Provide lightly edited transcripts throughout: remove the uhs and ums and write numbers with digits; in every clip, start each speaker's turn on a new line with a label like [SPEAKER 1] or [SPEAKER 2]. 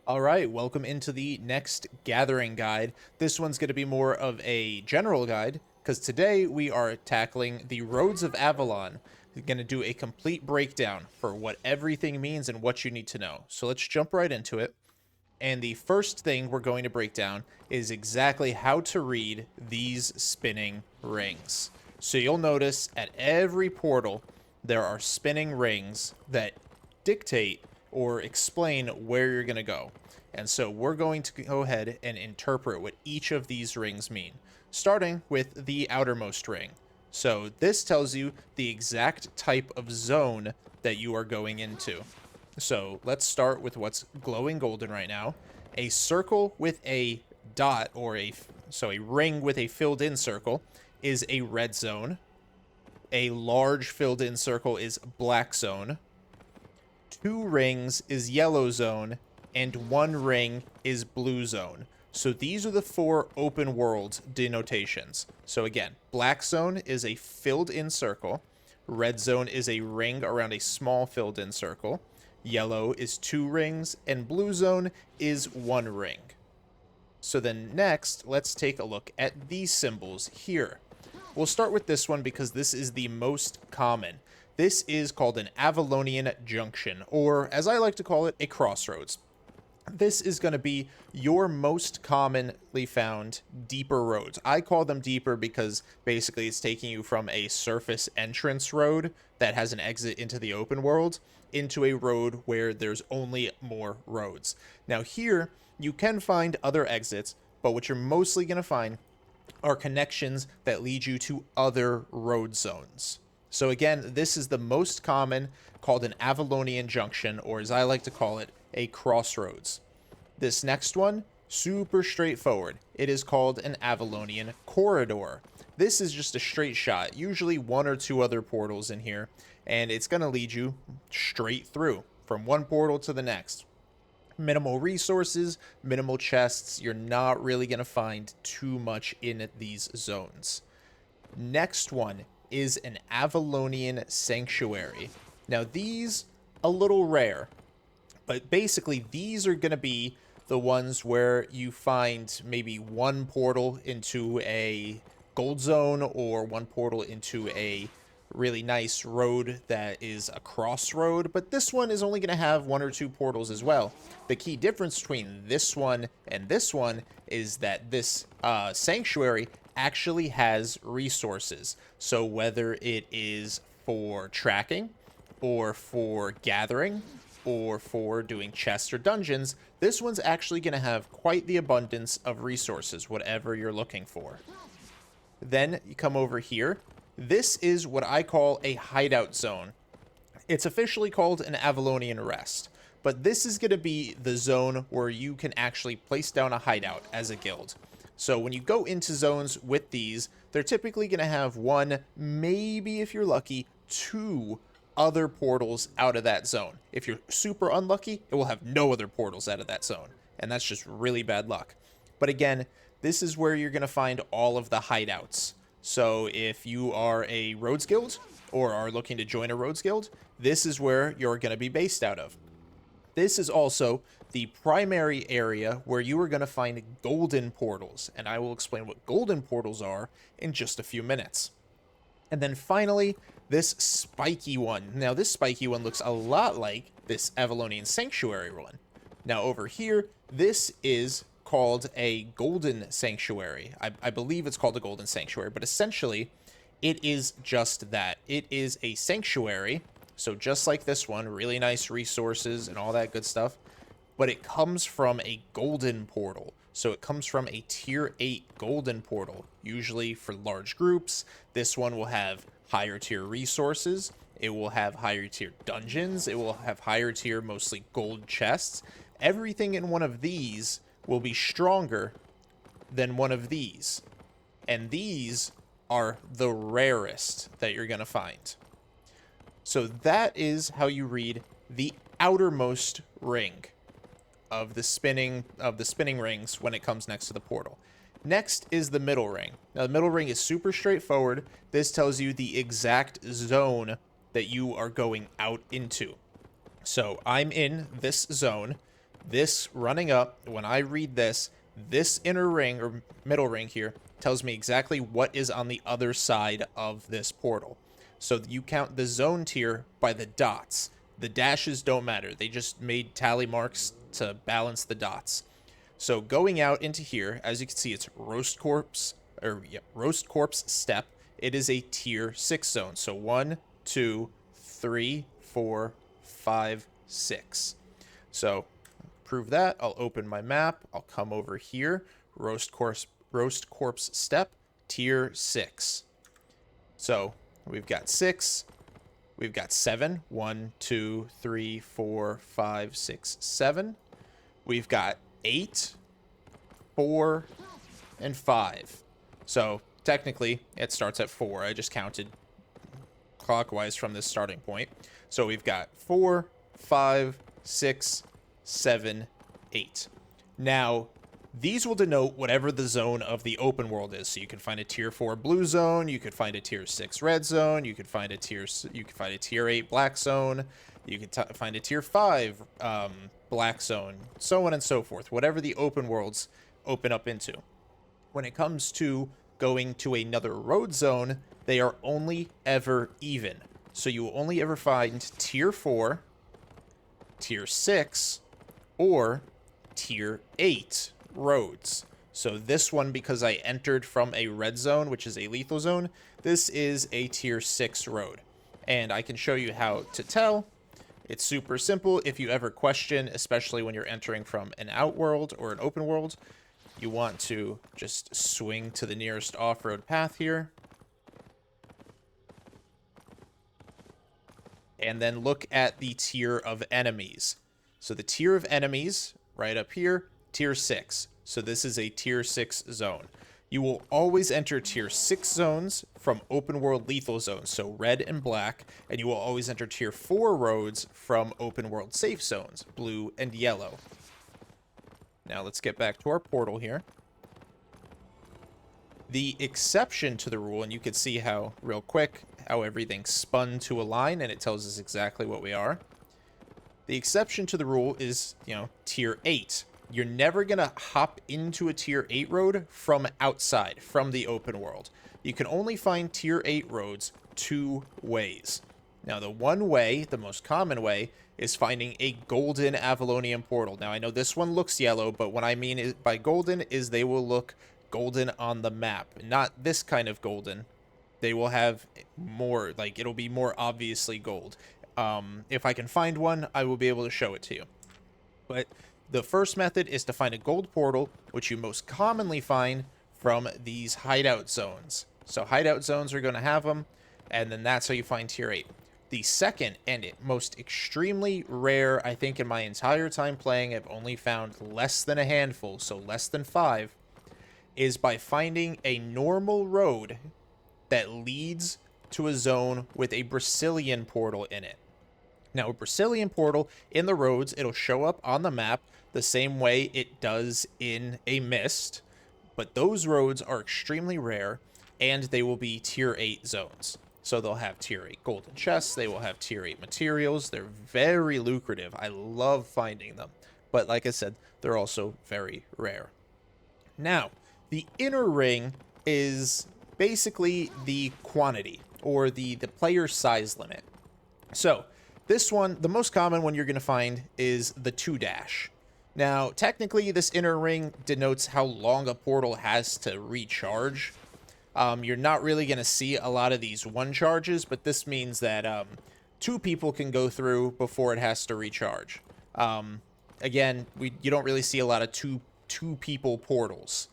[SPEAKER 1] All right, welcome into the next gathering guide. This one's going to be more of a general guide because today we are tackling the Roads of Avalon. We're going to do a complete breakdown for what everything means and what you need to know. So let's jump right into it. And the first thing we're going to break down is exactly how to read these spinning rings. So you'll notice at every portal, there are spinning rings that dictate or explain where you're going to go. And so we're going to go ahead and interpret what each of these rings mean, starting with the outermost ring. So this tells you the exact type of zone that you are going into. So let's start with what's glowing golden right now. A circle with a dot or a ring with a filled in circle is a red zone. A large filled in circle is black zone. 2 rings is yellow zone, and 1 ring is blue zone. So these are the 4 open world denotations. So again, black zone is a filled in circle. Red zone is a ring around a small filled in circle. Yellow is 2 rings, and blue zone is 1 ring. So then next, let's take a look at these symbols here. We'll start with this one because this is the most common. This is called an Avalonian junction, or as I like to call it, a crossroads. This is going to be your most commonly found deeper roads. I call them deeper because basically it's taking you from a surface entrance road that has an exit into the open world into a road where there's only more roads. Now here, you can find other exits, but what you're mostly going to find are connections that lead you to other road zones. So again, this is the most common, called an Avalonian junction, or as I like to call it, a crossroads. This next one, super straightforward. It is called an Avalonian corridor. This is just a straight shot, usually 1 or 2 other portals in here, and it's going to lead you straight through from one portal to the next. Minimal resources, minimal chests. You're not really going to find too much in these zones. Next one is an Avalonian sanctuary. Now these, a little rare, but basically these are going to be the ones where you find maybe 1 portal into a gold zone or 1 portal into a really nice road that is a crossroad, but this one is only going to have 1 or 2 portals as well. The key difference between this one and this one is that this sanctuary actually has resources. So whether it is for tracking or for gathering or for doing chests or dungeons, this one's actually going to have quite the abundance of resources, whatever you're looking for. Then you come over here. This is what I call a hideout zone. It's officially called an Avalonian rest, but this is going to be the zone where you can actually place down a hideout as a guild. So when you go into zones with these, they're typically going to have 1, maybe if you're lucky, 2 other portals out of that zone. If you're super unlucky, it will have no other portals out of that zone, and that's just really bad luck. But again, this is where you're going to find all of the hideouts. So if you are a Roads Guild or are looking to join a Roads Guild, this is where you're going to be based out of. This is also the primary area where you are going to find golden portals, and I will explain what golden portals are in just a few minutes. And then finally, this spiky one. Now, this spiky one looks a lot like this Avalonian Sanctuary one. Now, over here, this is called a Golden Sanctuary. I believe it's called a Golden Sanctuary, but essentially, it is just that. It is a sanctuary, so just like this one, really nice resources and all that good stuff, but it comes from a golden portal. So it comes from a tier 8 golden portal, usually for large groups. This one will have higher tier resources. It will have higher tier dungeons. It will have higher tier, mostly gold chests. Everything in one of these will be stronger than one of these. And these are the rarest that you're going to find. So that is how you read the outermost ring of the spinning rings when it comes next to the portal. Next is the middle ring. Now the middle ring is super straightforward. This tells you the exact zone that you are going out into. So I'm in this zone. This running up, when I read this, this inner ring or middle ring here tells me exactly what is on the other side of this portal. So you count the zone tier by the dots. The dashes don't matter. They just made tally marks to balance the dots. So going out into here, as you can see, it's Roast Corpse Step. It is a tier 6 zone. So 1, 2, 3, 4, 5, 6. So prove that. I'll open my map. I'll come over here. Roast Corpse Step, tier 6. So we've got 6. We've got 7. 1, 2, 3, 4, 5, 6, 7. We've got 8, 4, and 5. So technically, it starts at 4. I just counted clockwise from this starting point. So we've got 4, 5, 6, 7, 8. Now, these will denote whatever the zone of the open world is. So you can find a tier 4 blue zone, you could find a tier 6 red zone, you could find a tier 8 black zone, you could find a tier 5 black zone, so on and so forth. Whatever the open worlds open up into. When it comes to going to another road zone, they are only ever even. So you will only ever find tier 4, tier 6, or tier 8 roads. So this one, because I entered from a red zone, which is a lethal zone, this is a tier 6 road. And I can show you how to tell. It's super simple. If you ever question, especially when you're entering from an outworld or an open world, you want to just swing to the nearest off-road path here. And then look at the tier of enemies. So the tier of enemies, right up here, tier 6. So this is a tier 6 zone. You will always enter tier 6 zones from open world lethal zones, so red and black, and you will always enter tier 4 roads from open world safe zones, blue and yellow. Now let's get back to our portal here. The exception to the rule, and you can see how, real quick, how everything spun to a line, and it tells us exactly what we are. The exception to the rule is, tier 8. You're never going to hop into a tier 8 road from outside, from the open world. You can only find tier 8 roads 2 ways. Now, the one way, the most common way, is finding a golden Avalonian portal. Now, I know this one looks yellow, but what I mean by golden is they will look golden on the map. Not this kind of golden. They will have more, it'll be more obviously gold. If I can find one, I will be able to show it to you. But the first method is to find a gold portal, which you most commonly find from these hideout zones. So hideout zones are going to have them, and then that's how you find tier 8. The second and most extremely rare, I think in my entire time playing, I've only found less than a handful, so less than 5, is by finding a normal road that leads to a zone with a Brecilian portal in it. Now, a Brecilian portal in the roads, it'll show up on the map the same way it does in a mist, but those roads are extremely rare, and they will be tier 8 zones. So they'll have tier 8 golden chests, they will have tier 8 materials, they're very lucrative. I love finding them, but like I said, they're also very rare. Now, the inner ring is basically the quantity, or the player size limit. So, this one, the most common one you're going to find is the 2-dash. Now, technically, this inner ring denotes how long a portal has to recharge. You're not really going to see a lot of these 1 charges, but this means that 2 people can go through before it has to recharge. Again, you don't really see a lot of two people portals.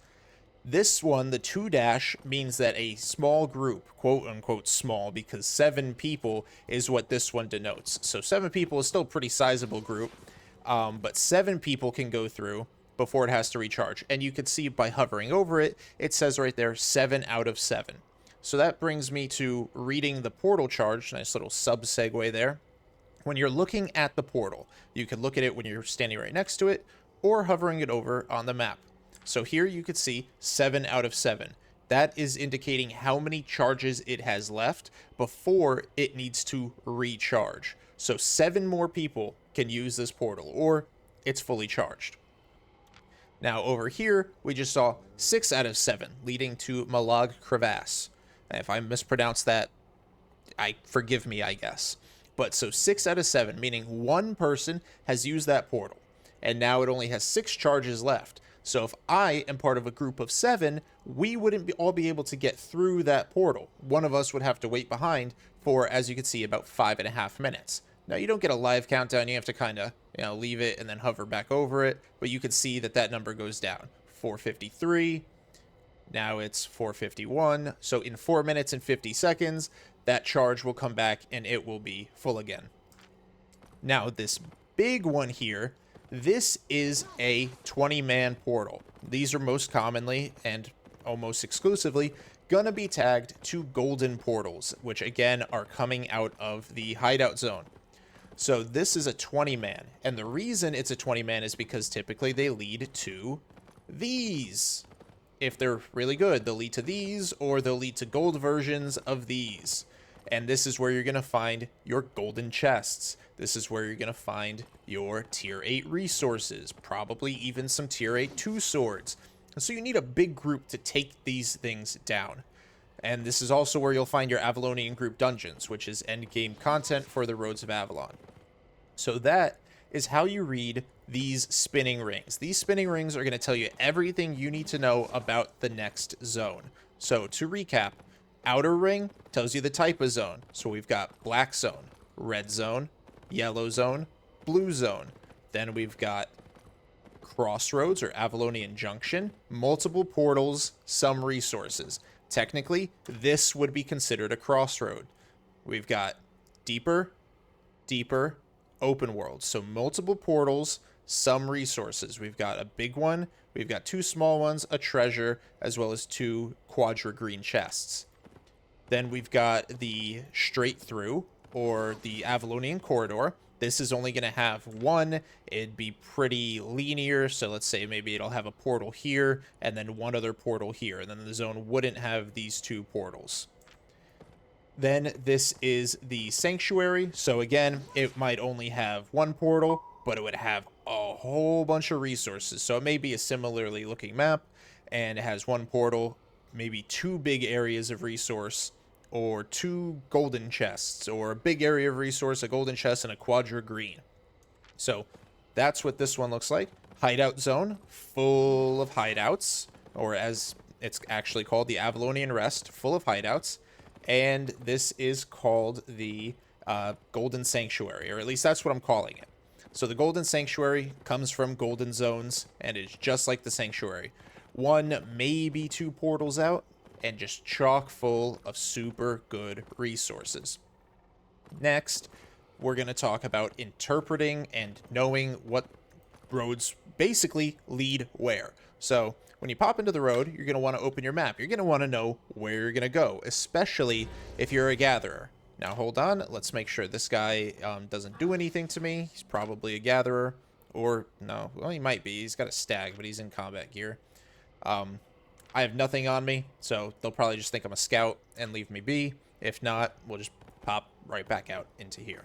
[SPEAKER 1] This one, the 2-dash, means that a small group, quote-unquote small, because 7 people is what this one denotes. So 7 people is still a pretty sizable group, but 7 people can go through before it has to recharge. And you can see by hovering over it, it says right there, 7 out of 7. So that brings me to reading the portal charge. Nice little sub-segue there. When you're looking at the portal, you can look at it when you're standing right next to it, or hovering it over on the map. So here you could see 7 out of 7. That is indicating how many charges it has left before it needs to recharge. So 7 more people can use this portal, or it's fully charged. Now over here, we just saw 6 out of 7, leading to Malag Crevasse. If I mispronounced that, forgive me, I guess. But so 6 out of 7, meaning one person has used that portal. And now it only has 6 charges left. So if I am part of a group of 7, we wouldn't all be able to get through that portal. One of us would have to wait behind for, as you can see, about 5.5 minutes. Now, you don't get a live countdown. You have to kind of, leave it and then hover back over it. But you can see that that number goes down. 453. Now it's 451. So in 4 minutes and 50 seconds, that charge will come back and it will be full again. Now, this big one here, this is a 20-man portal. These are most commonly and almost exclusively going to be tagged to golden portals, which again are coming out of the hideout zone. So this is a 20-man, and the reason it's a 20-man is because typically they lead to these. If they're really good, they'll lead to these, or they'll lead to gold versions of these. And this is where you're going to find your golden chests. This is where you're going to find your tier 8 resources, probably even some tier 8 2 swords. So you need a big group to take these things down. And this is also where you'll find your Avalonian group dungeons, which is endgame content for the Roads of Avalon. So that is how you read these spinning rings. These spinning rings are going to tell you everything you need to know about the next zone. So to recap, outer ring tells you the type of zone. So we've got black zone, red zone, yellow zone, blue zone. Then we've got crossroads or Avalonian junction, multiple portals, some resources. Technically, this would be considered a crossroad. We've got deeper, open world. So multiple portals, some resources. We've got a big one, we've got 2 small ones, a treasure, as well as 2 quadra green chests. Then we've got the straight through, or the Avalonian corridor. This is only going to have 1. It'd be pretty linear, so let's say maybe it'll have a portal here, and then 1 other portal here, and then the zone wouldn't have these 2 portals. Then this is the sanctuary. So again, it might only have 1 portal, but it would have a whole bunch of resources. So it may be a similarly looking map, and it has 1 portal, maybe 2 big areas of resource, or 2 golden chests, or a big area of resource, a golden chest, and a quadra green. So that's what this one looks like. Hideout zone, full of hideouts, or as it's actually called, the Avalonian Rest, full of hideouts. And this is called the Golden Sanctuary, or at least that's what I'm calling it. So the Golden Sanctuary comes from golden zones, and it's just like the Sanctuary. 1, maybe 2 portals out, and just chock full of super good resources. Next, we're going to talk about interpreting and knowing what roads basically lead where. So when you pop into the road, you're going to want to open your map. You're going to want to know where you're going to go, especially if you're a gatherer. Now hold on, let's make sure this guy doesn't do anything to me. He's probably a gatherer, or no, well, he might be. He's got a stag, but he's in combat gear. I have nothing on me, so they'll probably just think I'm a scout and leave me be. If not, we'll just pop right back out into here.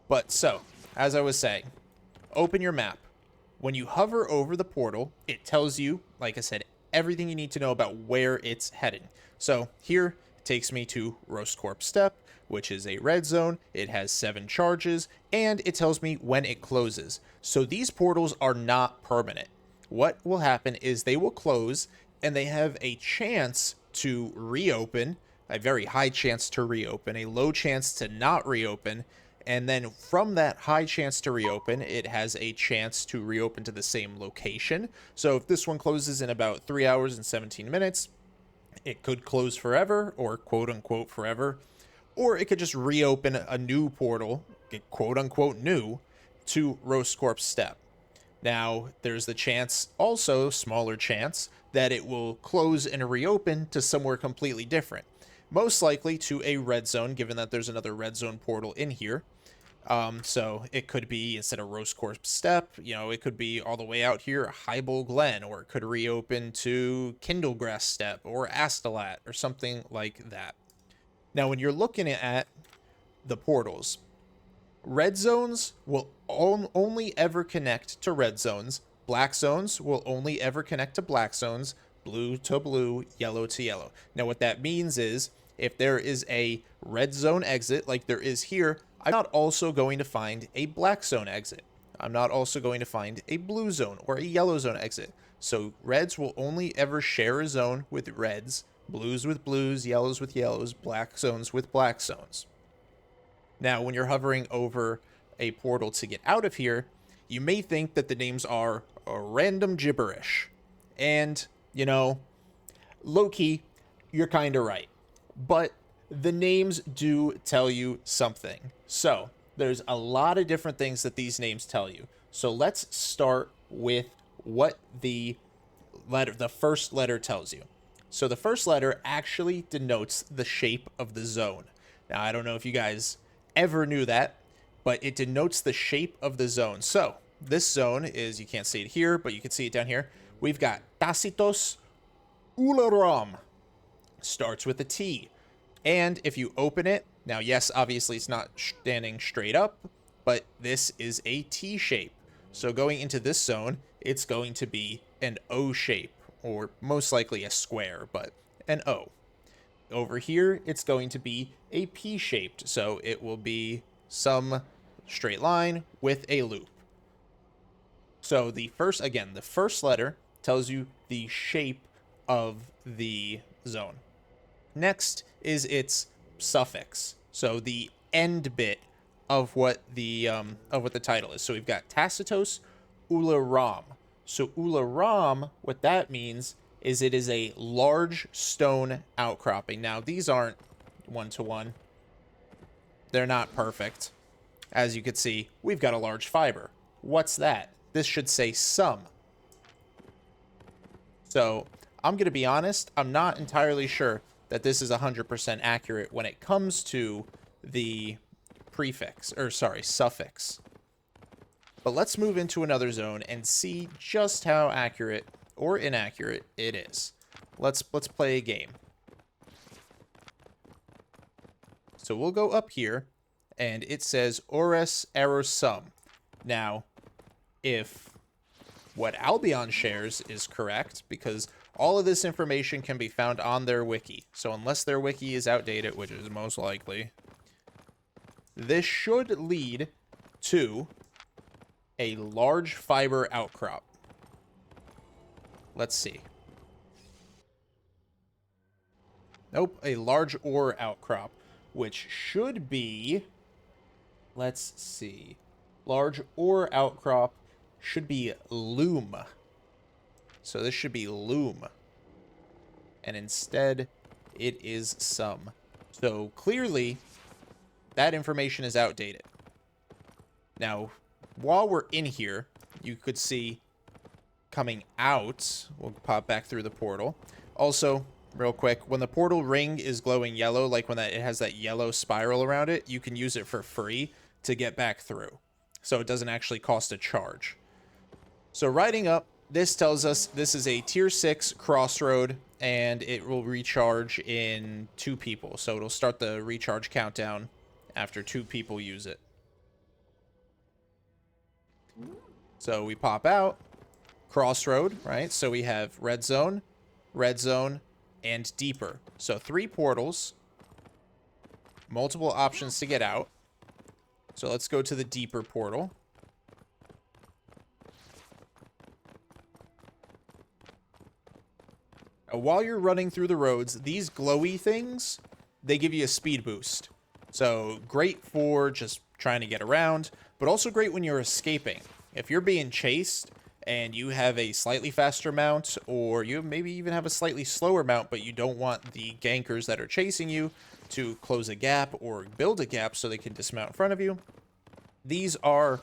[SPEAKER 1] But so, as I was saying, open your map. When you hover over the portal, it tells you, like I said, everything you need to know about where it's heading. So here, it takes me to Roscorp Steppe, which is a red zone. It has 7 charges, and it tells me when it closes. So these portals are not permanent. What will happen is they will close, and they have a chance to reopen, a very high chance to reopen, a low chance to not reopen, and then from that high chance to reopen, it has a chance to reopen to the same location. So if this one closes in about 3 hours and 17 minutes, it could close forever, or quote-unquote forever, or it could just reopen a new portal, quote-unquote new, to Roscorp Steppe. Now, there's the chance, also smaller chance, that it will close and reopen to somewhere completely different. Most likely to a red zone, given that there's another red zone portal in here. So it could be, instead of Roscorp Steppe, it could be all the way out here, Highbull Glen, or it could reopen to Kindlegrass Steppe, or Astolat, or something like that. Now, when you're looking at the portals, Red zones will only ever connect to red zones. Black zones will only ever connect to black zones. Blue to blue, yellow to yellow. Now, what that means is if there is a red zone exit like there is here, I'm not also going to find a black zone exit. I'm not also going to find a blue zone or a yellow zone exit. So reds will only ever share a zone with reds, blues with blues, yellows with yellows, black zones with black zones. Now, when you're hovering over a portal to get out of here, you may think that the names are a random gibberish. And, you know, low-key, you're kind of right. But the names do tell you something. So, there's a lot of different things that these names tell you. So let's start with what the first letter tells you. So the first letter actually denotes the shape of the zone. Now, I don't know if you guys ever knew that, but it denotes the shape of the zone. So this zone is, you can't see it here, but you can see it down here. We've got Tacitos Ularam. Starts with a T. And if you open it, now, yes, obviously it's not standing straight up, but this is a T shape. So going into this zone, it's going to be an O shape, or most likely a square, but an O. Over here, it's going to be a P shaped, so it will be some straight line with a loop. So the first letter tells you the shape of the zone. Next is its suffix, so the end bit of what the title is. So we've got Tacitos Ularam. So Ularam, what that means is it is a large stone outcropping. Now, these aren't one-to-one. They're not perfect. As you can see, we've got a large fiber. What's that? This should say some. So I'm going to be honest, I'm not entirely sure that this is 100% accurate when it comes to the suffix. But let's move into another zone and see just how accurate or inaccurate it is. Let's play a game. So we'll go up here, and it says Ores Erosum. Now, if what Albion shares is correct, because all of this information can be found on their wiki. So unless their wiki is outdated, which is most likely, this should lead to a large fiber outcrop. Let's see. Nope, a large ore outcrop, which should be, let's see, large ore outcrop should be loom. So this should be loom. And instead, it is some. So clearly, that information is outdated. Now, while we're in here, you could see coming out, we'll pop back through the portal. Also, real quick, when the portal ring is glowing yellow, like when it has that yellow spiral around it, you can use it for free to get back through. So it doesn't actually cost a charge. So riding up, this tells us this is a tier 6 crossroad, and it will recharge in 2 people. So it'll start the recharge countdown after 2 people use it. So we pop out, crossroad, right? So we have red zone, and deeper. So 3 portals, multiple options to get out. So let's go to the deeper portal. While you're running through the roads, these glowy things, they give you a speed boost. So great for just trying to get around, but also great when you're escaping. If you're being chased and you have a slightly faster mount, or you maybe even have a slightly slower mount, but you don't want the gankers that are chasing you to close a gap or build a gap so they can dismount in front of you, these are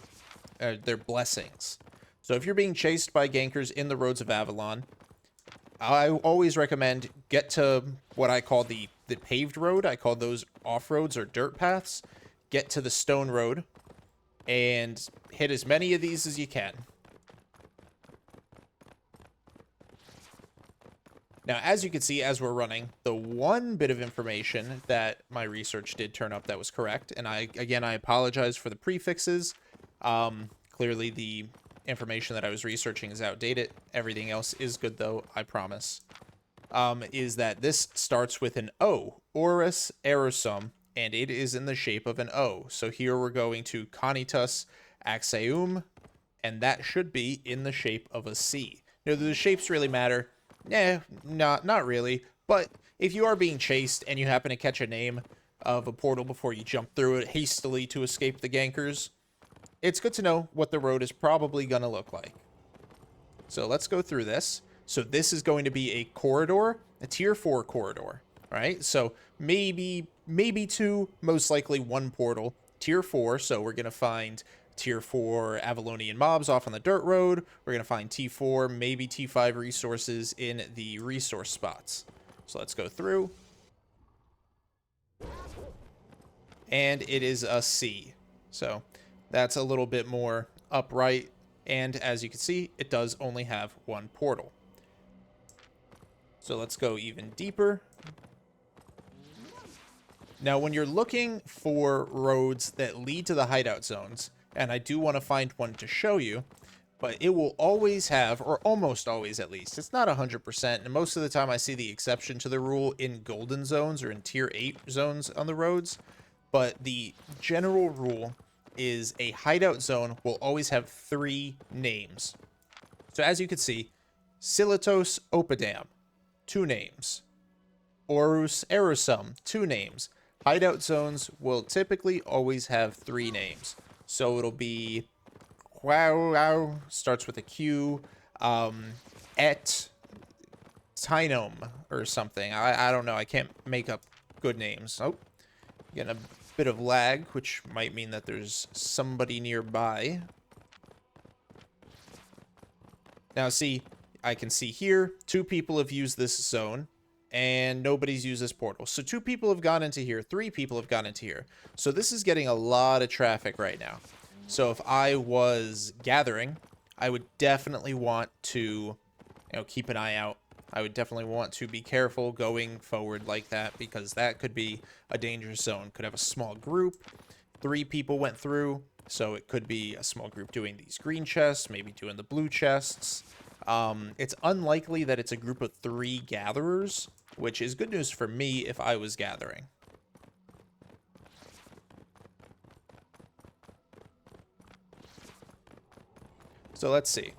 [SPEAKER 1] their blessings. So if you're being chased by gankers in the Roads of Avalon, I always recommend get to what I call the paved road. I call those off-roads or dirt paths. Get to the stone road and hit as many of these as you can. Now, as you can see, as we're running, the one bit of information that my research did turn up that was correct, and I apologize for the prefixes. Clearly, the information that I was researching is outdated. Everything else is good, though, I promise. Is that this starts with an O, Orus Erosum, and it is in the shape of an O. So here we're going to Conitus Axeum, and that should be in the shape of a C. Now, do the shapes really matter? Not really. But if you are being chased and you happen to catch a name of a portal before you jump through it hastily to escape the gankers, it's good to know what the road is probably going to look like. So let's go through this. So this is going to be a corridor, a tier 4 corridor, right? So maybe 2, most likely 1 portal. Tier 4, so we're going to find tier 4 Avalonian mobs off on the dirt road. We're going to find T4, maybe T5 resources in the resource spots. So let's go through. And it is a C. So that's a little bit more upright. And as you can see, it does only have 1 portal. So let's go even deeper. Now, when you're looking for roads that lead to the hideout zones, and I do want to find one to show you, but it will always have, or almost always at least, it's not 100%, and most of the time I see the exception to the rule in golden zones or in tier 8 zones on the roads, but the general rule is a hideout zone will always have 3 names. So as you can see, Silatos Opidam, 2 names. Orus Erosum, 2 names. Hideout zones will typically always have 3 names. So it'll be wow, starts with a Q, et Tinome or something. I don't know. I can't make up good names. Oh, getting a bit of lag, which might mean that there's somebody nearby. Now see, I can see here 2 people have used this zone and nobody's used this portal. So 2 people have gone into here, 3 people have gone into here. So this is getting a lot of traffic right now. So if I was gathering, I would definitely want to, keep an eye out. I would definitely want to be careful going forward like that, because that could be a dangerous zone. Could have a small group. 3 people went through, so it could be a small group doing these green chests, maybe doing the blue chests. It's unlikely that it's a group of 3 gatherers, which is good news for me if I was gathering. So let's see.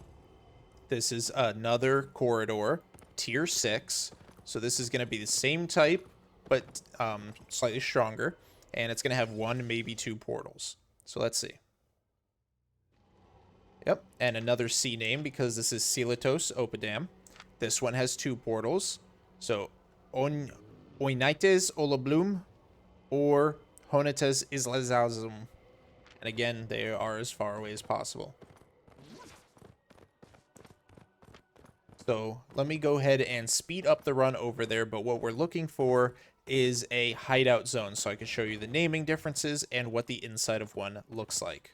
[SPEAKER 1] This is another corridor, tier 6. So this is going to be the same type, but slightly stronger. And it's going to have 1, maybe 2 portals. So let's see. Yep, and another C name, because this is Silatos Opidam. This one has 2 portals. So Oinites Olablum or Honites Islazazum. And again, they are as far away as possible. So let me go ahead and speed up the run over there, but what we're looking for is a hideout zone, so I can show you the naming differences and what the inside of one looks like.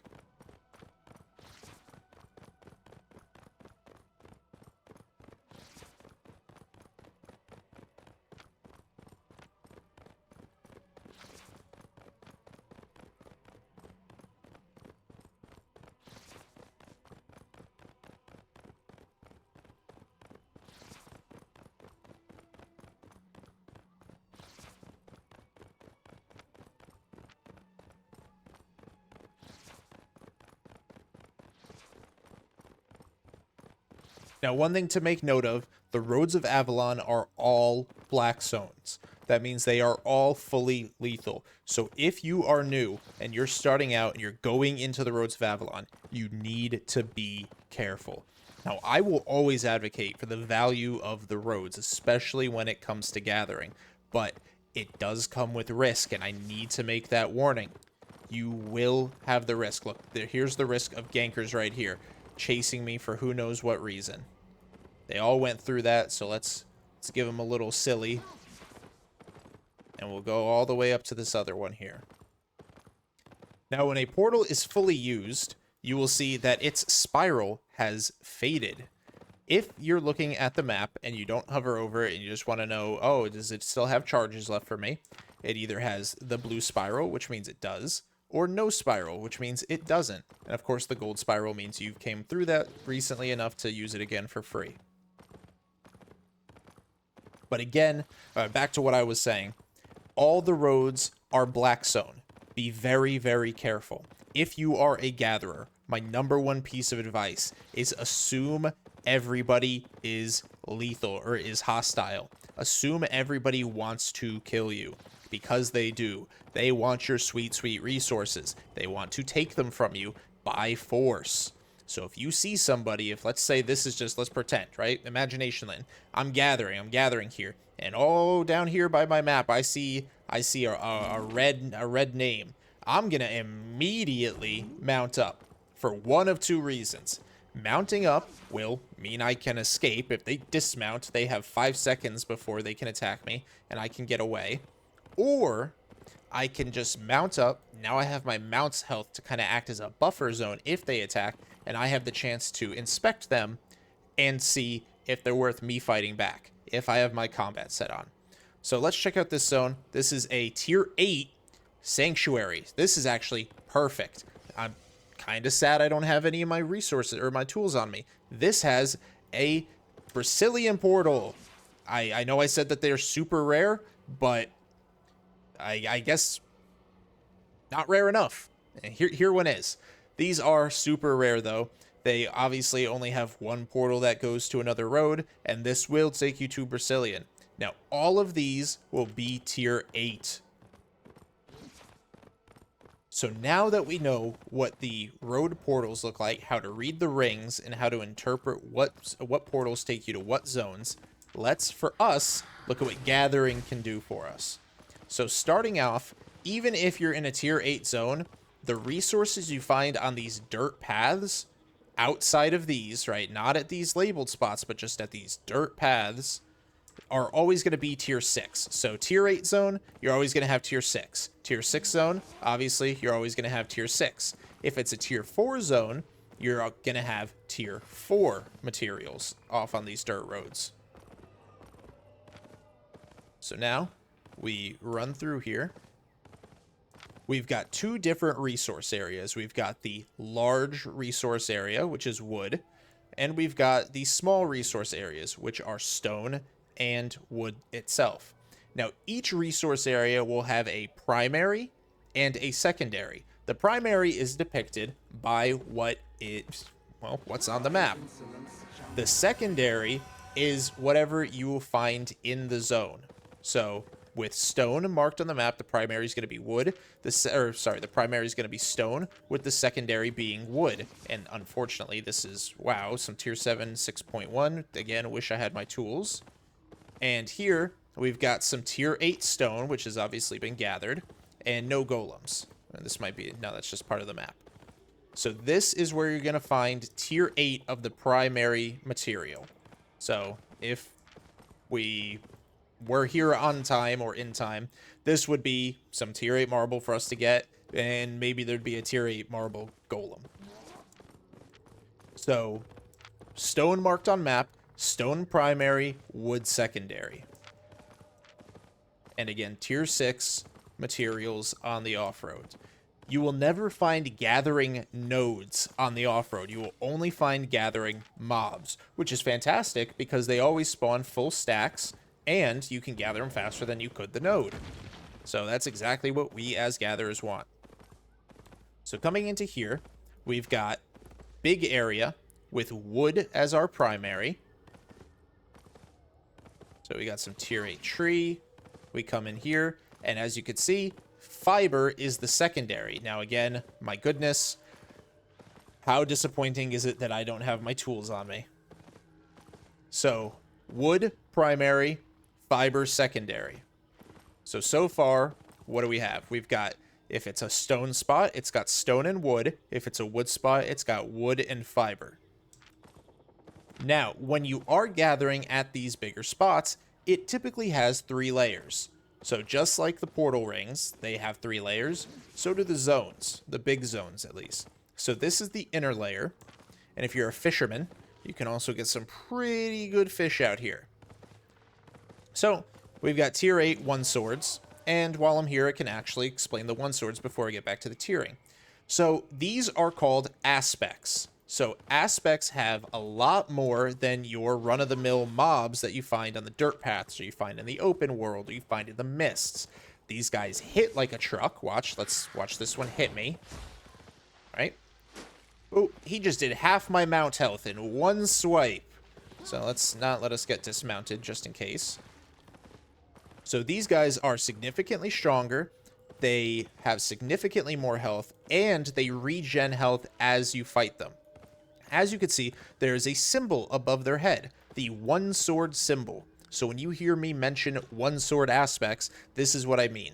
[SPEAKER 1] Now, one thing to make note of, the Roads of Avalon are all black zones. That means they are all fully lethal. So if you are new and you're starting out and you're going into the Roads of Avalon, you need to be careful. Now, I will always advocate for the value of the roads, especially when it comes to gathering, but it does come with risk, and I need to make that warning. You will have the risk. Look, here's the risk of gankers right here, chasing me for who knows what reason. They all went through that, so let's give them a little silly. And we'll go all the way up to this other one here. Now, when a portal is fully used, you will see that its spiral has faded. If you're looking at the map and you don't hover over it and you just want to know, oh, does it still have charges left for me? It either has the blue spiral, which means it does, or no spiral, which means it doesn't. And of course, the gold spiral means you came through that recently enough to use it again for free. But again, back to what I was saying, all the roads are black zone. Be very, very careful. If you are a gatherer, my #1 piece of advice is assume everybody is lethal or is hostile. Assume everybody wants to kill you, because they do. They want your sweet, sweet resources. They want to take them from you by force. So if you see somebody, if let's say this is just, let's pretend, right? Imagination land. I'm gathering here. And oh, down here by my map, I see a red name. I'm gonna immediately mount up for one of two reasons. Mounting up will mean I can escape. If they dismount, they have 5 seconds before they can attack me, and I can get away. Or I can just mount up. Now I have my mount's health to kind of act as a buffer zone if they attack, and I have the chance to inspect them and see if they're worth me fighting back, if I have my combat set on. So let's check out this zone. This is a tier 8 sanctuary. This is actually perfect. I'm kind of sad I don't have any of my resources or my tools on me. This has a Brecilian portal. I know I said that they're super rare, but I guess not rare enough. And here one is. These are super rare though. They obviously only have one portal that goes to another road, and this will take you to Brecilian. Now, all of these will be tier 8. So now that we know what the road portals look like, how to read the rings, and how to interpret what portals take you to what zones, let's, for us, look at what Gathering can do for us. So starting off, even if you're in a tier 8 zone, the resources you find on these dirt paths, outside of these, right, not at these labeled spots, but just at these dirt paths, are always going to be tier 6. So tier 8 zone, you're always going to have tier 6. Tier 6 zone, obviously, you're always going to have tier 6. If it's a tier 4 zone, you're going to have tier 4 materials off on these dirt roads. So now we run through here. We've got two different resource areas. We've got the large resource area, which is wood, and we've got the small resource areas, which are stone and wood itself. Now, each resource area will have a primary and a secondary. The primary is depicted by what's on the map. The secondary is whatever you will find in the zone. So with stone marked on the map, the primary is going to be wood. The primary is going to be stone, with the secondary being wood. And unfortunately, this is, wow, some tier 7 6.1. Again, wish I had my tools. And here we've got some tier 8 stone, which has obviously been gathered, and no golems. And this might be, no, that's just part of the map. So this is where you're going to find tier 8 of the primary material. So if we were here on time or in time, this would be some tier 8 marble for us to get, and maybe there'd be a tier 8 marble golem. So stone marked on map, stone primary, wood secondary. And again, tier 6 materials on the off-road. You will never find gathering nodes on the off-road. You will only find gathering mobs, which is fantastic because they always spawn full stacks, and you can gather them faster than you could the node. So that's exactly what we as gatherers want. So coming into here, we've got big area with wood as our primary. So we got some tier 8 tree. We come in here, and as you can see, fiber is the secondary. Now again, my goodness, how disappointing is it that I don't have my tools on me? So wood primary, fiber secondary. So far, what do we have? We've got, if it's a stone spot, it's got stone and wood. If it's a wood spot, it's got wood and fiber. Now, when you are gathering at these bigger spots, it typically has 3 layers. So just like the portal rings, they have 3 layers. So do the zones, the big zones at least. So this is the inner layer. And if you're a fisherman, You can also get some pretty good fish out here. So, we've got tier 8 one swords, and while I'm here, I can actually explain the one swords before I get back to the tiering. So, these are called aspects. So, aspects have a lot more than your run-of-the-mill mobs that you find on the dirt paths, or you find in the open world, or you find in the mists. These guys hit like a truck. Let's watch this one hit me. All right. Oh, he just did half my mount health in one swipe. So let's not let us get dismounted just in case. So these guys are significantly stronger. They have significantly more health, and they regen health as you fight them. As you can see, there is a symbol above their head, the one sword symbol. So when you hear me mention one sword aspects, this is what I mean.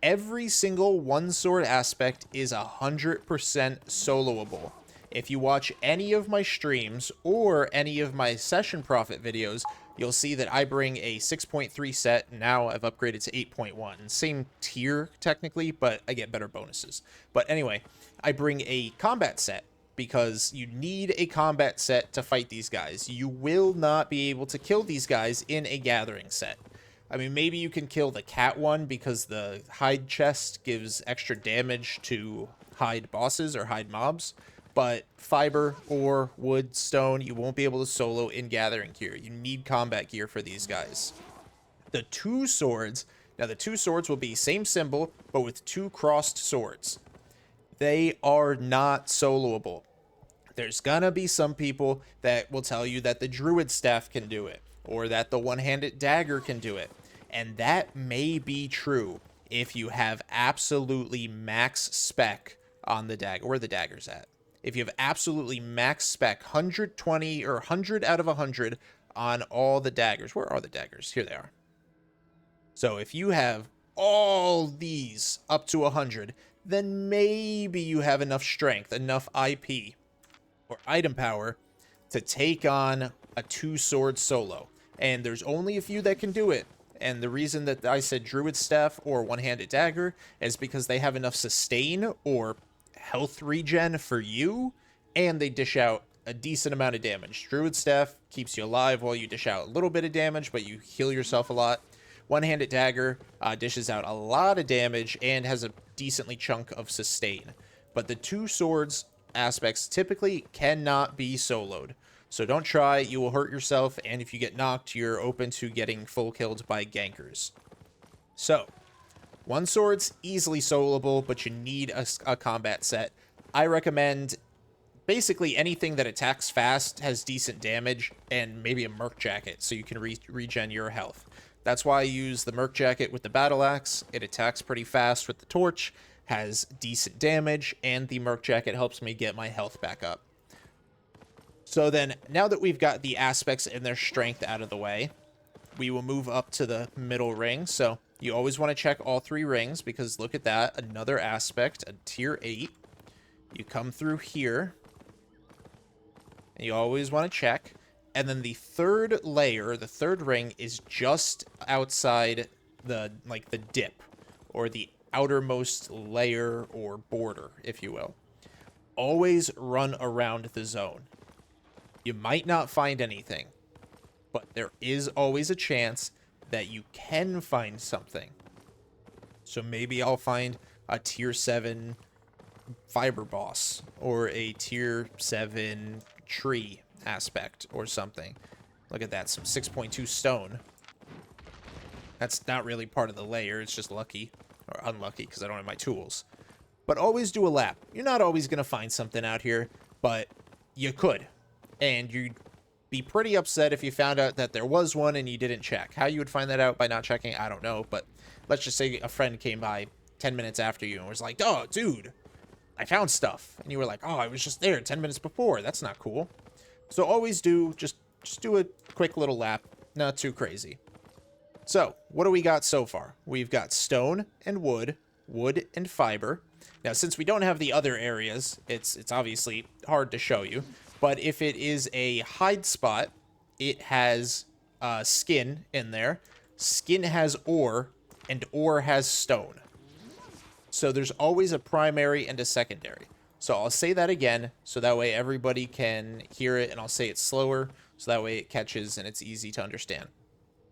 [SPEAKER 1] Every single one sword aspect is 100% soloable. If you watch any of my streams or any of my session profit videos, you'll see that I bring a 6.3 set. Now I've upgraded to 8.1. Same tier technically, but I get better bonuses. But anyway, I bring a combat set because you need a combat set to fight these guys. You will not be able to kill these guys in a gathering set. I mean, maybe you can kill the cat one because the hide chest gives extra damage to hide bosses or hide mobs. But fiber, ore, wood, stone, you won't be able to solo in gathering gear. You need combat gear for these guys. The two swords, now the two swords will be same symbol, but with two crossed swords. They are not soloable. There's gonna be some people that will tell you that the druid staff can do it, or that the one-handed dagger can do it. And that may be true if you have absolutely max spec on the dagger, where the dagger's at. If you have absolutely max spec, 120 or 100 out of 100 on all the daggers. Where are the daggers? Here they are. So if you have all these up to 100, then maybe you have enough strength, enough IP, or item power to take on a two-sword solo. And there's only a few that can do it. And the reason that I said druid staff or one-handed dagger is because they have enough sustain or health regen for you, and they dish out a decent amount of damage. Druid staff keeps you alive while you dish out a little bit of damage, but you heal yourself a lot. One-handed dagger dishes out a lot of damage and has a decently chunk of sustain. But the two swords aspects typically cannot be soloed. So don't try, you will hurt yourself, and if you get knocked, you're open to getting full killed by gankers. So, one sword's easily soloable, but you need a combat set. I recommend basically anything that attacks fast, has decent damage, and maybe a merc jacket, so you can regen your health. That's why I use the merc jacket with the battle axe. It attacks pretty fast with the torch, has decent damage, and the merc jacket helps me get my health back up. So then, now that we've got the aspects and their strength out of the way, we will move up to the middle ring. So you always want to check all three rings, because look at that, another aspect, a tier 8. You come through here, and you always want to check. And then the third layer, the third ring, is just outside the dip, or the outermost layer or border, if you will. Always run around the zone. You might not find anything, but there is always a chance that you can find something. So maybe I'll find a tier 7 fiber boss, or a tier 7 tree aspect, or something. Look at that, some 6.2 stone. That's not really part of the layer, it's just lucky, or unlucky, because I don't have my tools. But always do a lap. You're not always going to find something out here, but you could. And you'd be pretty upset if you found out that there was one and you didn't check. How you would find that out by not checking, I don't know. But let's just say a friend came by 10 minutes after you and was like, "Oh, dude, I found stuff." And you were like, "Oh, I was just there 10 minutes before. That's not cool." So always just do a quick little lap. Not too crazy. So, what do we got so far? We've got stone and wood and fiber. Now, since we don't have the other areas, it's obviously hard to show you. But if it is a hide spot, it has skin in there. Skin has ore, and ore has stone. So there's always a primary and a secondary. So I'll say that again, so that way everybody can hear it, and I'll say it slower, so that way it catches and it's easy to understand.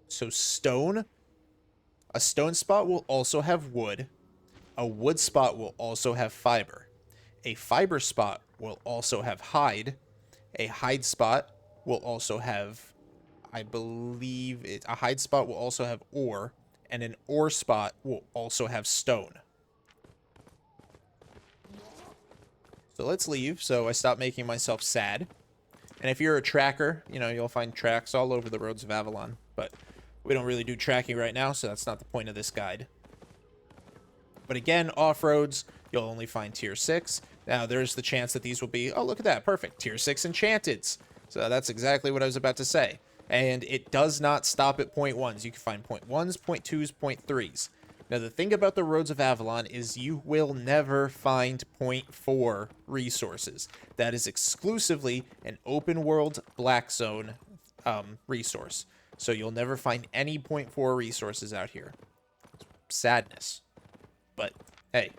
[SPEAKER 1] So stone, a stone spot will also have wood. A wood spot will also have fiber. A fiber spot will also have hide. A hide spot will also have, I believe, a hide spot will also have ore. And an ore spot will also have stone. So let's leave, so I stop making myself sad. And if you're a tracker, you know, you'll find tracks all over the Roads of Avalon. But we don't really do tracking right now, so that's not the point of this guide. But again, off-roads, you'll only find tier 6. Now, there's the chance that these will be, oh, look at that, perfect, tier 6 enchanteds. So that's exactly what I was about to say. And it does not stop at point 1s. You can find point 1s, point 2s, point 3s. Now, the thing about the Roads of Avalon is you will never find point 4 resources. That is exclusively an open world black zone resource. So you'll never find any point 4 resources out here. Sadness. But, hey,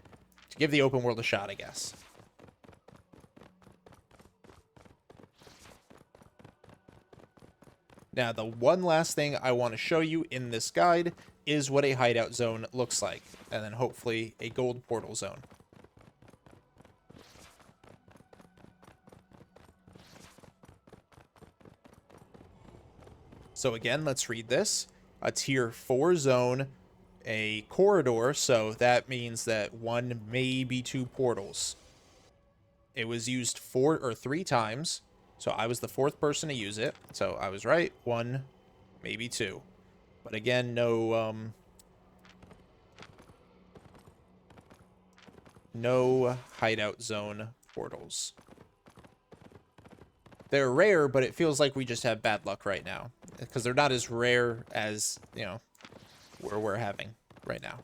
[SPEAKER 1] to give the open world a shot, I guess. Now, the one last thing I want to show you in this guide is what a hideout zone looks like, and then hopefully a gold portal zone. So again, let's read this. A tier 4 zone, a corridor, so that means that 1, maybe 2 portals. It was used 4 or 3 times, so I was the 4th person to use it, so I was right. 1, maybe 2. But again, no hideout zone portals. They're rare, but it feels like we just have bad luck right now, because they're not as rare as, you know, we're having right now.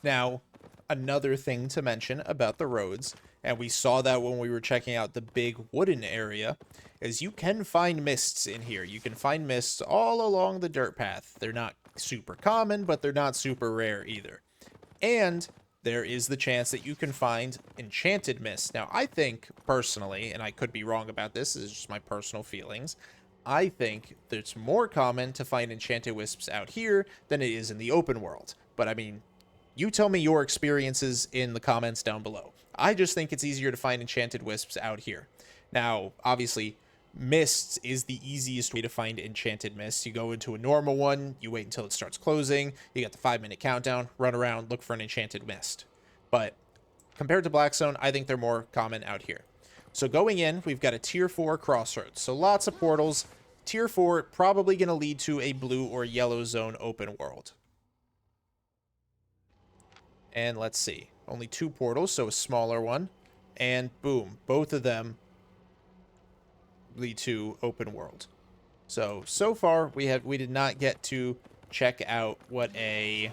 [SPEAKER 1] Now, another thing to mention about the roads, and we saw that when we were checking out the big wooden area, is you can find mists in here. You can find mists all along the dirt path. They're not super common, but they're not super rare either. And there is the chance that you can find enchanted mists. Now, I think, personally, and I could be wrong about this, this is just my personal feelings, I think that it's more common to find enchanted wisps out here than it is in the open world. But, I mean, you tell me your experiences in the comments down below. I just think it's easier to find enchanted wisps out here. Now, obviously, mists is the easiest way to find enchanted mists. You go into a normal one, you wait until it starts closing, you get the 5-minute countdown, run around, look for an enchanted mist. But compared to Blackstone, I think they're more common out here. So going in, we've got a tier 4 crossroads. So lots of portals. Tier 4 probably going to lead to a blue or yellow zone open world. And let's see, only 2 portals, so a smaller one. And boom, both of them lead to open world. So far we did not get to check out what a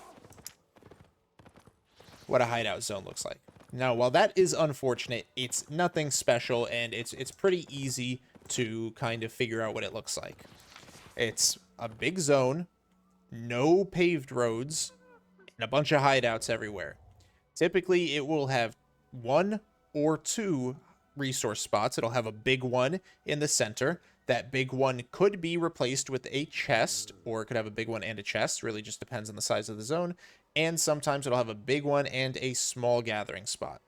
[SPEAKER 1] hideout zone looks like. Now, while that is unfortunate, it's nothing special, and it's pretty easy to kind of figure out what it looks like. It's a big zone, no paved roads, and a bunch of hideouts everywhere. Typically, it will have 1 or 2 resource spots. It'll have a big one in the center. That big one could be replaced with a chest, or it could have a big one and a chest. Really just depends on the size of the zone. And sometimes it'll have a big one and a small gathering spot.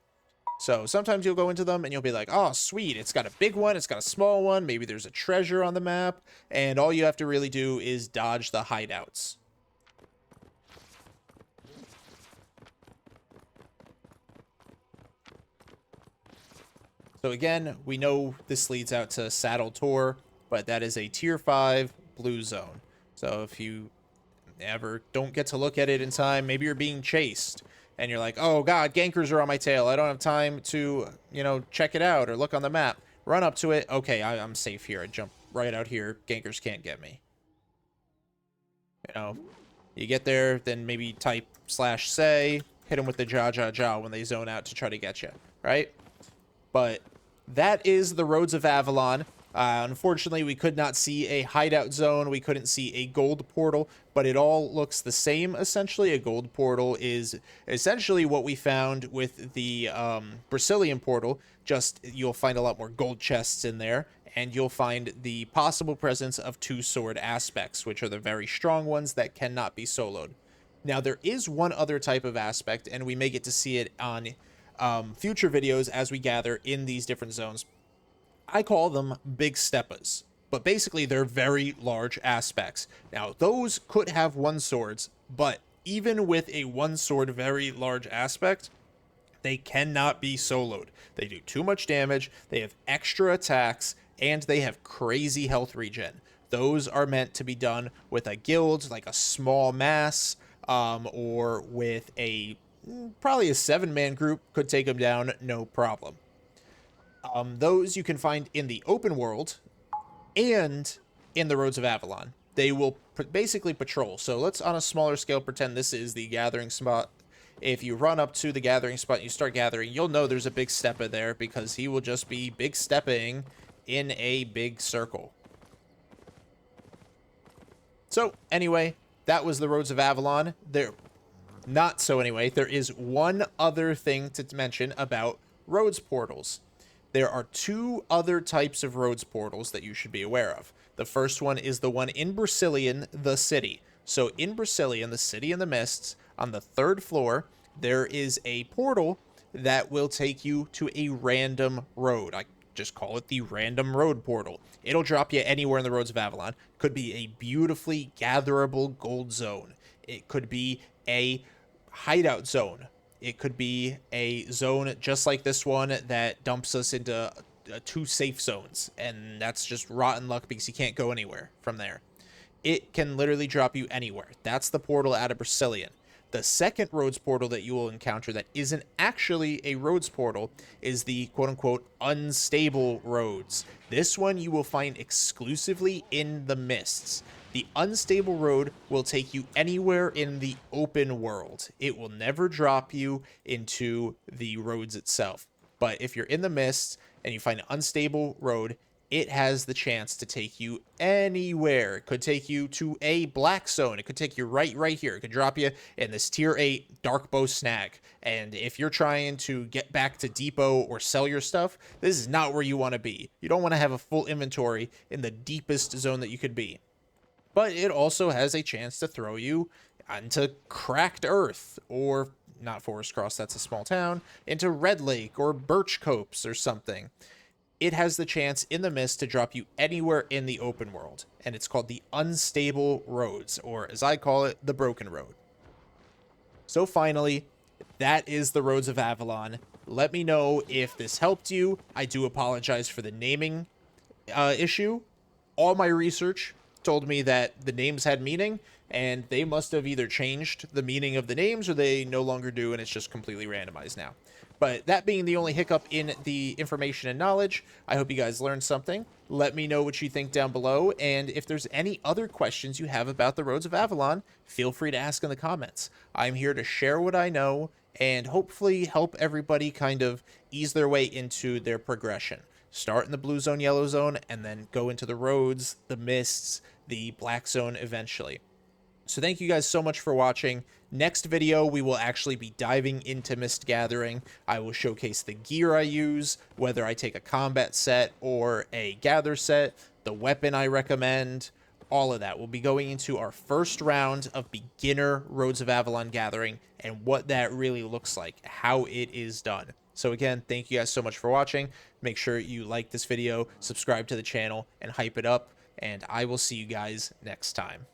[SPEAKER 1] So sometimes you'll go into them and you'll be like, oh, sweet, it's got a big one, it's got a small one, maybe there's a treasure on the map, and all you have to really do is dodge the hideouts. So again, we know this leads out to Saddle Tor, but that is a tier 5 blue zone. So if you ever don't get to look at it in time, maybe you're being chased and you're like, oh god, gankers are on my tail, I don't have time to, you know, check it out or look on the map. Run up to it. Okay, I'm safe here. I jump right out here. Gankers can't get me. You know, you get there, then maybe type /say, hit them with the jaw when they zone out to try to get you, right? But that is the Roads of Avalon. Unfortunately, we could not see a hideout zone. We couldn't see a gold portal, but it all looks the same, essentially. A gold portal is essentially what we found with the Brecilian portal, just you'll find a lot more gold chests in there, and you'll find the possible presence of two sword aspects, which are the very strong ones that cannot be soloed. Now, there is one other type of aspect, and we may get to see it on future videos as we gather in these different zones. I call them big Steppas, but basically they're very large aspects. Now, those could have one swords, but even with a one sword very large aspect, they cannot be soloed. They do too much damage, they have extra attacks, and they have crazy health regen. Those are meant to be done with a guild, like a small mass, or with probably a 7-man group could take them down, no problem. Those you can find in the open world and in the Roads of Avalon. They will basically patrol. So let's, on a smaller scale, pretend this is the gathering spot. If you run up to the gathering spot and you start gathering, you'll know there's a big Steppa there because he will just be big stepping in a big circle. So anyway, that was the Roads of Avalon. There is one other thing to mention about roads portals. There are two other types of roads portals that you should be aware of. The first one is the one in Brecilian, the city. So in Brecilian, the city in the mists, on the 3rd floor, there is a portal that will take you to a random road. I just call it the random road portal. It'll drop you anywhere in the Roads of Avalon. Could be a beautifully gatherable gold zone. It could be a hideout zone. It could be a zone just like this one that dumps us into 2 safe zones, and that's just rotten luck because you can't go anywhere from there. It can literally drop you anywhere. That's the portal out of Brecilian. The second roads portal that you will encounter that isn't actually a roads portal is the quote-unquote unstable roads. This one you will find exclusively in the mists. The unstable road will take you anywhere in the open world. It will never drop you into the roads itself. But if you're in the mists and you find an unstable road, it has the chance to take you anywhere. It could take you to a black zone. It could take you right here. It could drop you in this tier 8 dark bow snag. And if you're trying to get back to depot or sell your stuff, this is not where you want to be. You don't want to have a full inventory in the deepest zone that you could be. But it also has a chance to throw you into Cracked Earth, or not Forest Cross, that's a small town, into Red Lake or Birch Copse or something. It has the chance in the mist to drop you anywhere in the open world, and it's called the Unstable Roads, or as I call it, the Broken Road. So finally, that is the Roads of Avalon. Let me know if this helped you. I do apologize for the naming issue. All my research told me that the names had meaning, and they must have either changed the meaning of the names or they no longer do, and it's just completely randomized now. But that being the only hiccup in the information and knowledge, I hope you guys learned something. Let me know what you think down below, and if there's any other questions you have about the Roads of Avalon, feel free to ask in the comments. I'm here to share what I know and hopefully help everybody kind of ease their way into their progression. Start in the blue zone, yellow zone, and then go into the roads, the mists, the black zone eventually. So thank you guys so much for watching. Next video, we will actually be diving into Mist Gathering. I will showcase the gear I use, whether I take a combat set or a gather set, the weapon I recommend, all of that. We'll be going into our first round of beginner Roads of Avalon gathering and what that really looks like, how it is done. So again, thank you guys so much for watching. Make sure you like this video, subscribe to the channel, and hype it up. And I will see you guys next time.